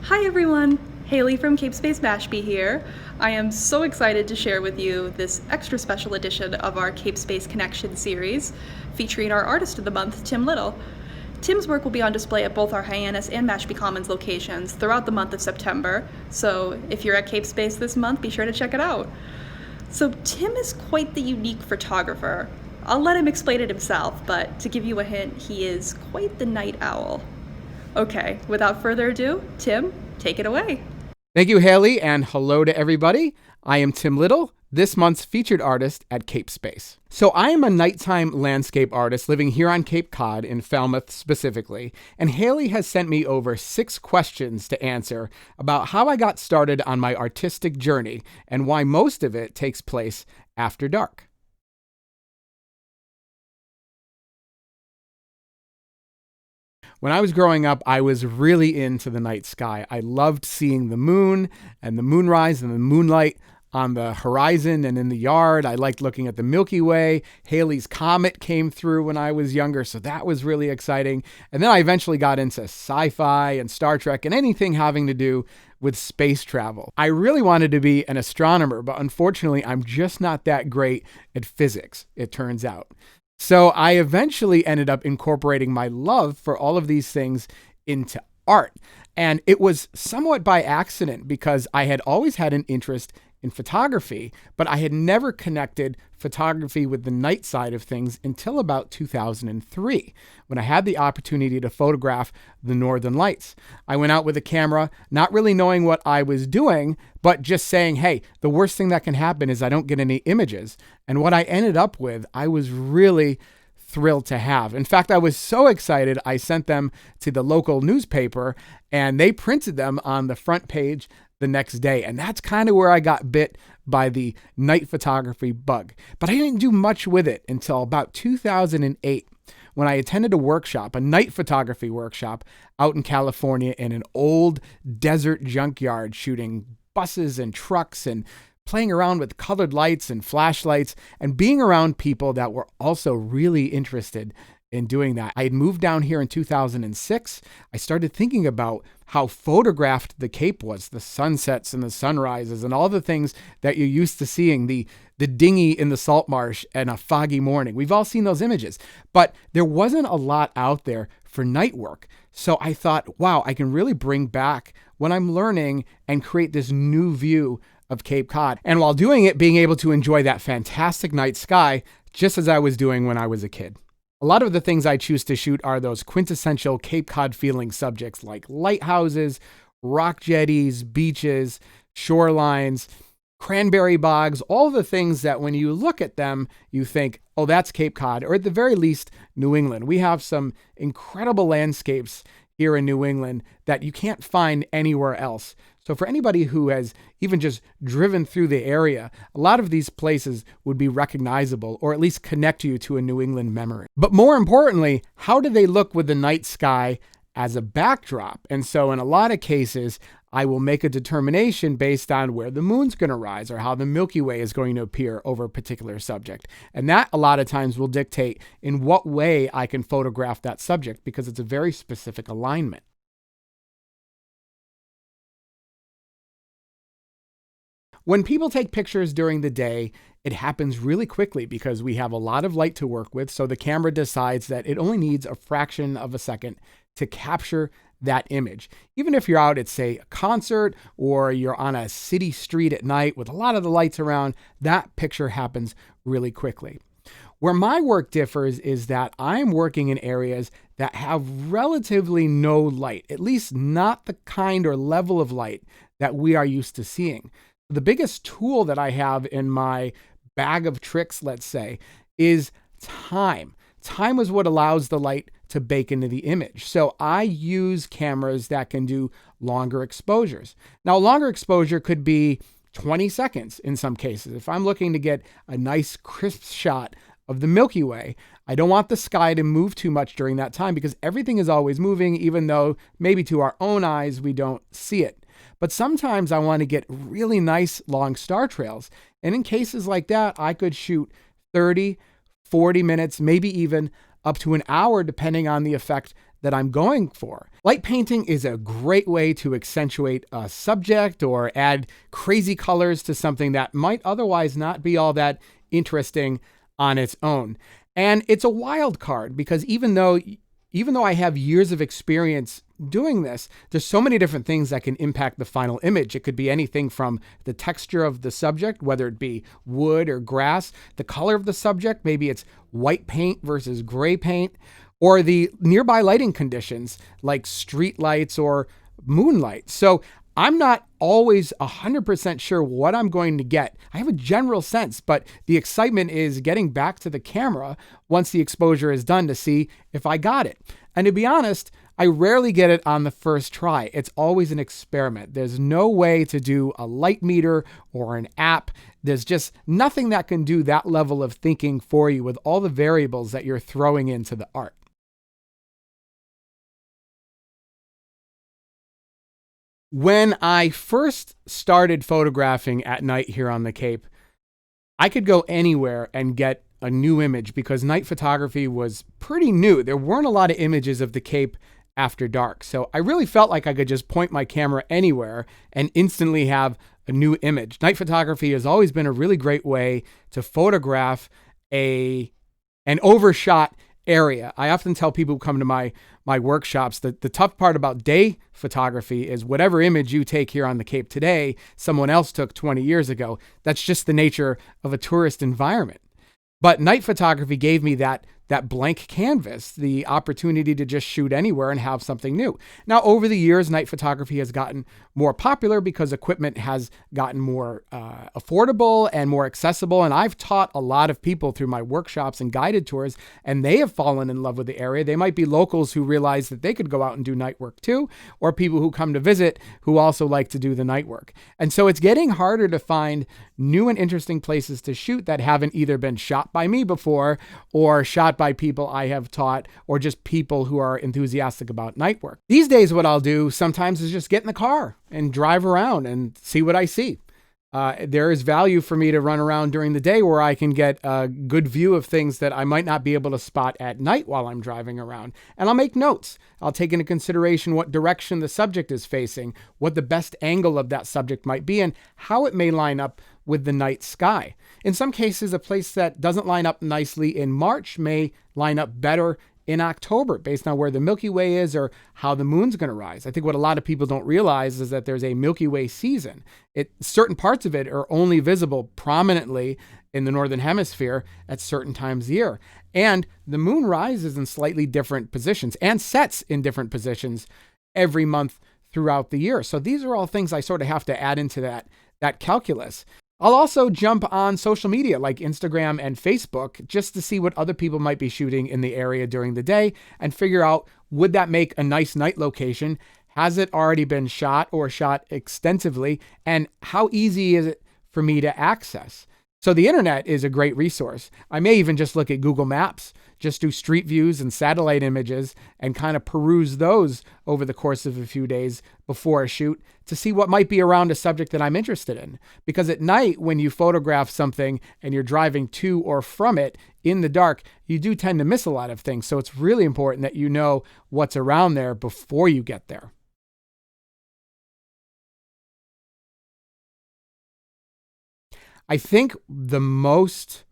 Hi everyone! Haley from CapeSpace Mashpee here. I am so excited to share with you this extra special edition of our CapeSpace Connections series featuring our Artist of the Month, Tim Little. Tim's work will be on display at both our Hyannis and Mashpee Commons locations throughout the month of September, so if you're at CapeSpace this month, be sure to check it out. So Tim is quite the unique photographer. I'll let him explain it himself, but to give you a hint, he is quite the night owl. Okay, without further ado, Tim, take it away. Thank you, Haley, and hello to everybody. I am Tim Little, this month's featured artist at CapeSpace. So I am a nighttime landscape artist living here on Cape Cod in Falmouth specifically, and Haley has sent me over 6 questions to answer about how I got started on my artistic journey and why most of it takes place after dark. When I was growing up, I was really into the night sky. I loved seeing the moon and the moonrise and the moonlight on the horizon and in the yard. I liked looking at the Milky Way. Halley's Comet came through when I was younger, so that was really exciting. And then I eventually got into sci-fi and Star Trek and anything having to do with space travel. I really wanted to be an astronomer, but unfortunately, I'm just not that great at physics, it turns out. So I eventually ended up incorporating my love for all of these things into art. And it was somewhat by accident because I had always had an interest in photography, but I had never connected photography with the night side of things until about 2003, when I had the opportunity to photograph the Northern Lights. I went out with a camera, not really knowing what I was doing, but just saying, hey, the worst thing that can happen is I don't get any images. And what I ended up with, I was really thrilled to have. In fact, I was so excited, I sent them to the local newspaper and they printed them on the front page the next day. And that's kind of where I got bit by the night photography bug. But I didn't do much with it until about 2008 when I attended a workshop, a night photography workshop out in California in an old desert junkyard, shooting buses and trucks and playing around with colored lights and flashlights and being around people that were also really interested in doing that. I had moved down here in 2006. I started thinking about how photographed the Cape was, the sunsets and the sunrises and all the things that you're used to seeing, the dinghy in the salt marsh and a foggy morning. We've all seen those images, but there wasn't a lot out there for night work. So I thought, wow, I can really bring back what I'm learning and create this new view of Cape Cod. And while doing it, being able to enjoy that fantastic night sky, just as I was doing when I was a kid. A lot of the things I choose to shoot are those quintessential Cape Cod feeling subjects like lighthouses, rock jetties, beaches, shorelines, cranberry bogs, all the things that when you look at them, you think, oh, that's Cape Cod, or at the very least, New England. We have some incredible landscapes here in New England that you can't find anywhere else. So for anybody who has even just driven through the area, a lot of these places would be recognizable or at least connect you to a New England memory. But more importantly, how do they look with the night sky as a backdrop? And so in a lot of cases, I will make a determination based on where the moon's going to rise or how the Milky Way is going to appear over a particular subject. And that a lot of times will dictate in what way I can photograph that subject because it's a very specific alignment. When people take pictures during the day, it happens really quickly because we have a lot of light to work with. So the camera decides that it only needs a fraction of a second to capture that image. Even if you're out at, say, a concert or you're on a city street at night with a lot of the lights around, that picture happens really quickly. Where my work differs is that I'm working in areas that have relatively no light, at least not the kind or level of light that we are used to seeing. The biggest tool that I have in my bag of tricks, let's say, is time. Time is what allows the light to bake into the image. So I use cameras that can do longer exposures. Now, a longer exposure could be 20 seconds in some cases. If I'm looking to get a nice crisp shot of the Milky Way, I don't want the sky to move too much during that time because everything is always moving, even though maybe to our own eyes we don't see it. But sometimes I want to get really nice long star trails. And in cases like that, I could shoot 30, 40 minutes, maybe even up to an hour, depending on the effect that I'm going for. Light painting is a great way to accentuate a subject or add crazy colors to something that might otherwise not be all that interesting on its own. And it's a wild card because even though I have years of experience doing this, there's so many different things that can impact the final image. It could be anything from the texture of the subject, whether it be wood or grass, the color of the subject, maybe it's white paint versus gray paint, or the nearby lighting conditions like street lights or moonlight. So I'm not always 100% sure what I'm going to get. I have a general sense, but the excitement is getting back to the camera once the exposure is done to see if I got it. And to be honest, I rarely get it on the first try. It's always an experiment. There's no way to do a light meter or an app. There's just nothing that can do that level of thinking for you with all the variables that you're throwing into the art. When I first started photographing at night here on the Cape, I could go anywhere and get a new image because night photography was pretty new. There weren't a lot of images of the Cape after dark. So I really felt like I could just point my camera anywhere and instantly have a new image. Night photography has always been a really great way to photograph an overshot area. I often tell people who come to my workshops that the tough part about day photography is whatever image you take here on the Cape today, someone else took 20 years ago. That's just the nature of a tourist environment. But night photography gave me that blank canvas, the opportunity to just shoot anywhere and have something new. Now, over the years, night photography has gotten more popular because equipment has gotten more affordable and more accessible. And I've taught a lot of people through my workshops and guided tours, and they have fallen in love with the area. They might be locals who realize that they could go out and do night work too, or people who come to visit who also like to do the night work. And so it's getting harder to find new and interesting places to shoot that haven't either been shot by me before or shot by people I have taught or just people who are enthusiastic about night work. These days, what I'll do sometimes is just get in the car and drive around and see what I see. There is value for me to run around during the day where I can get a good view of things that I might not be able to spot at night while I'm driving around. And I'll make notes. I'll take into consideration what direction the subject is facing, what the best angle of that subject might be, and how it may line up with the night sky. In some cases, a place that doesn't line up nicely in March may line up better in October based on where the Milky Way is or how the moon's going to rise. I think what a lot of people don't realize is that there's a Milky Way season. Certain parts of it are only visible prominently in the Northern Hemisphere at certain times of the year. And the moon rises in slightly different positions and sets in different positions every month throughout the year. So these are all things I sort of have to add into that calculus. I'll also jump on social media like Instagram and Facebook just to see what other people might be shooting in the area during the day and figure out, would that make a nice night location? Has it already been shot or shot extensively? And how easy is it for me to access? So the internet is a great resource. I may even just look at Google Maps, just do street views and satellite images and kind of peruse those over the course of a few days before a shoot to see what might be around a subject that I'm interested in. Because at night, when you photograph something and you're driving to or from it in the dark, you do tend to miss a lot of things. So it's really important that you know what's around there before you get there. I think the most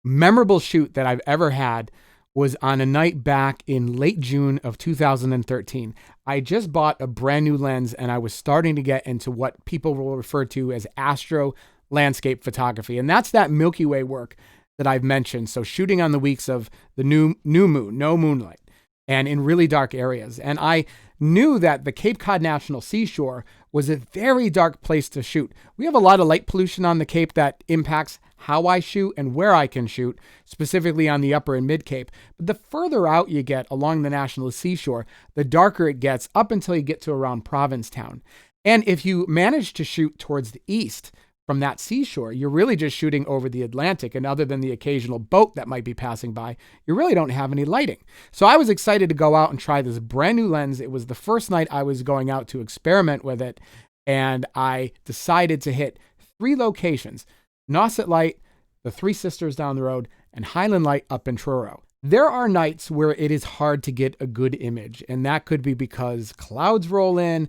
memorable shoot that I've ever had was on a night back in late June of 2013. I just bought a brand new lens and I was starting to get into what people will refer to as astro landscape photography. And that's that Milky Way work that I've mentioned. So shooting on the weeks of the new moon, no moonlight, and in really dark areas. And I knew that the Cape Cod National Seashore was a very dark place to shoot. We have a lot of light pollution on the Cape that impacts how I shoot and where I can shoot, specifically on the upper and mid Cape. But the further out you get along the National Seashore, the darker it gets up until you get to around Provincetown. And if you manage to shoot towards the east from that seashore, you're really just shooting over the Atlantic. And other than the occasional boat that might be passing by, you really don't have any lighting. So I was excited to go out and try this brand new lens. It was the first night I was going out to experiment with it. And I decided to hit 3 locations: Nauset Light, the Three Sisters down the road, and Highland Light up in Truro. There are nights where it is hard to get a good image, and that could be because clouds roll in,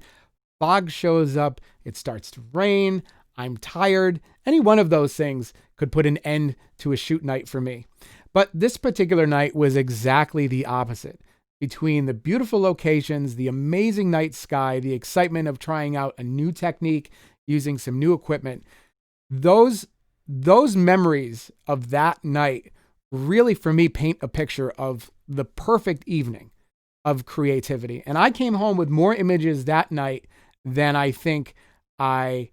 fog shows up, it starts to rain, I'm tired. Any one of those things could put an end to a shoot night for me. But this particular night was exactly the opposite. Between the beautiful locations, the amazing night sky, the excitement of trying out a new technique, using some new equipment, those memories of that night really, for me, paint a picture of the perfect evening of creativity. And I came home with more images that night than I think I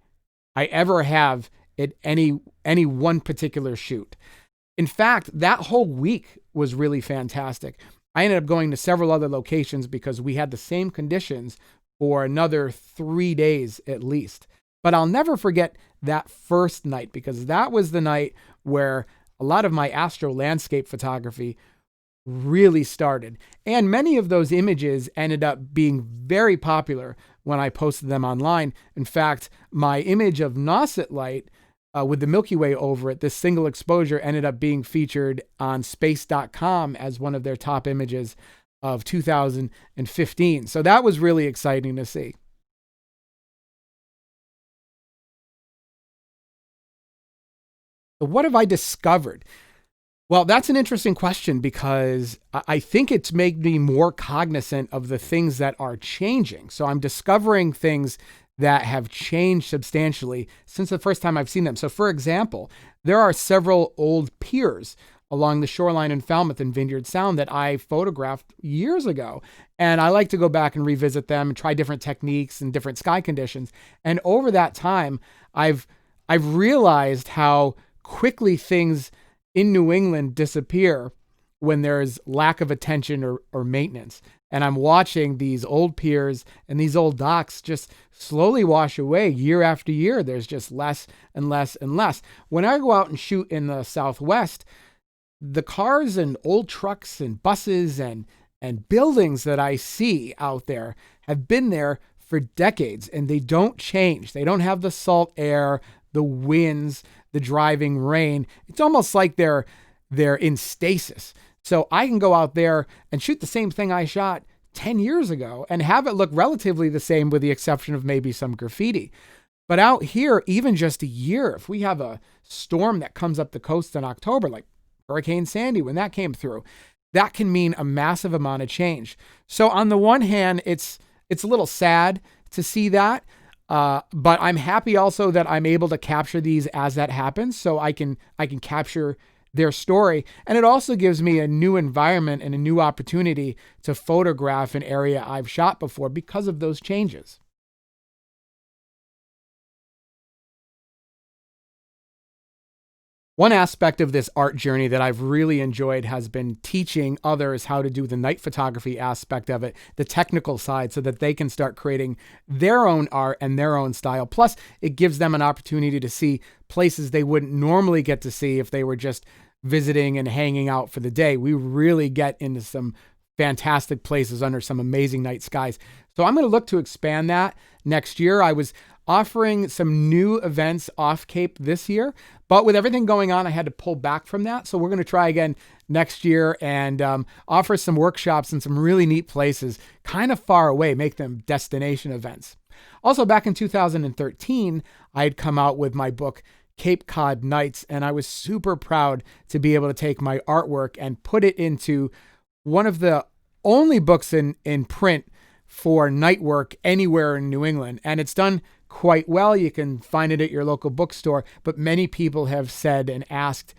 ever have at any one particular shoot. In fact, that whole week was really fantastic. I ended up going to several other locations because we had the same conditions for another 3 days at least. But I'll never forget that first night, because that was the night where a lot of my astro landscape photography really started. And many of those images ended up being very popular when I posted them online. In fact, my image of Nauset light with the Milky Way over it, this single exposure, ended up being featured on space.com as one of their top images of 2015. So that was really exciting to see. So what have I discovered? Well, that's an interesting question, because I think it's made me more cognizant of the things that are changing. So I'm discovering things that have changed substantially since the first time I've seen them. So for example, there are several old piers along the shoreline in Falmouth and Vineyard Sound that I photographed years ago. And I like to go back and revisit them and try different techniques and different sky conditions. And over that time, I've realized how quickly things in New England disappear when there's lack of attention or maintenance. And I'm watching these old piers and these old docks just slowly wash away year after year. There's just less and less and less. When I go out and shoot in the Southwest, the cars and old trucks and buses and buildings that I see out there have been there for decades, and they don't change. They don't have the salt air, the winds, the driving rain. It's almost like they're in stasis. So I can go out there and shoot the same thing I shot 10 years ago and have it look relatively the same, with the exception of maybe some graffiti. But out here, even just a year, if we have a storm that comes up the coast in October, like Hurricane Sandy, when that came through, that can mean a massive amount of change. So on the one hand, it's a little sad to see that. But I'm happy also that I'm able to capture these as that happens, so I can capture their story. And it also gives me a new environment and a new opportunity to photograph an area I've shot before because of those changes. One aspect of this art journey that I've really enjoyed has been teaching others how to do the night photography aspect of it, the technical side, so that they can start creating their own art and their own style. Plus, it gives them an opportunity to see places they wouldn't normally get to see if they were just visiting and hanging out for the day. We really get into some fantastic places under some amazing night skies. So I'm going to look to expand that next year. I was offering some new events off Cape this year, but with everything going on, I had to pull back from that. So we're going to try again next year and offer some workshops in some really neat places, kind of far away, make them destination events. Also, back in 2013, I had come out with my book, Cape Cod Nights, and I was super proud to be able to take my artwork and put it into one of the only books in print for night work anywhere in New England. And it's done quite well. You can find it at your local bookstore, but many people have said and asked,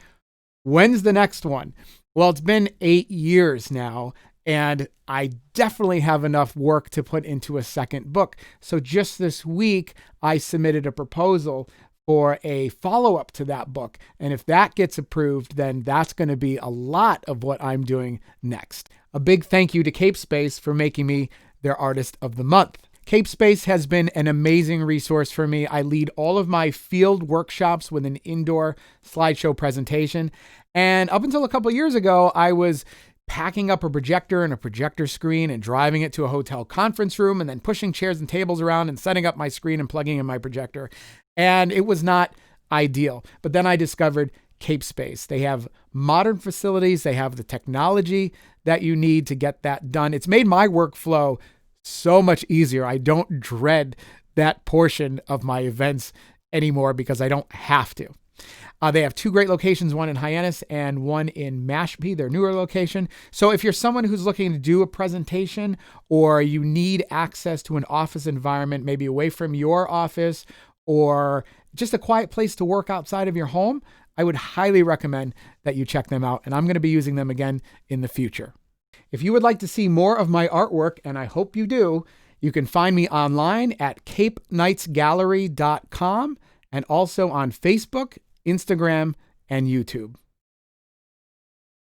when's the next one? Well, it's been 8 years now, and I definitely have enough work to put into a second book. So just this week, I submitted a proposal for a follow-up to that book. And if that gets approved, then that's going to be a lot of what I'm doing next. A big thank you to CapeSpace for making me their Artist of the Month. CapeSpace has been an amazing resource for me. I lead all of my field workshops with an indoor slideshow presentation. And up until a couple of years ago, I was packing up a projector and a projector screen and driving it to a hotel conference room and then pushing chairs and tables around and setting up my screen and plugging in my projector. And it was not ideal. But then I discovered CapeSpace. They have modern facilities. They have the technology that you need to get that done. It's made my workflow so much easier. I don't dread that portion of my events anymore because I don't have to. They have 2 great locations, one in Hyannis and one in Mashpee, their newer location. So if you're someone who's looking to do a presentation or you need access to an office environment, maybe away from your office or just a quiet place to work outside of your home, I would highly recommend that you check them out. And I'm going to be using them again in the future. If you would like to see more of my artwork, and I hope you do, you can find me online at capeknightsgallery.com and also on Facebook, Instagram, and YouTube.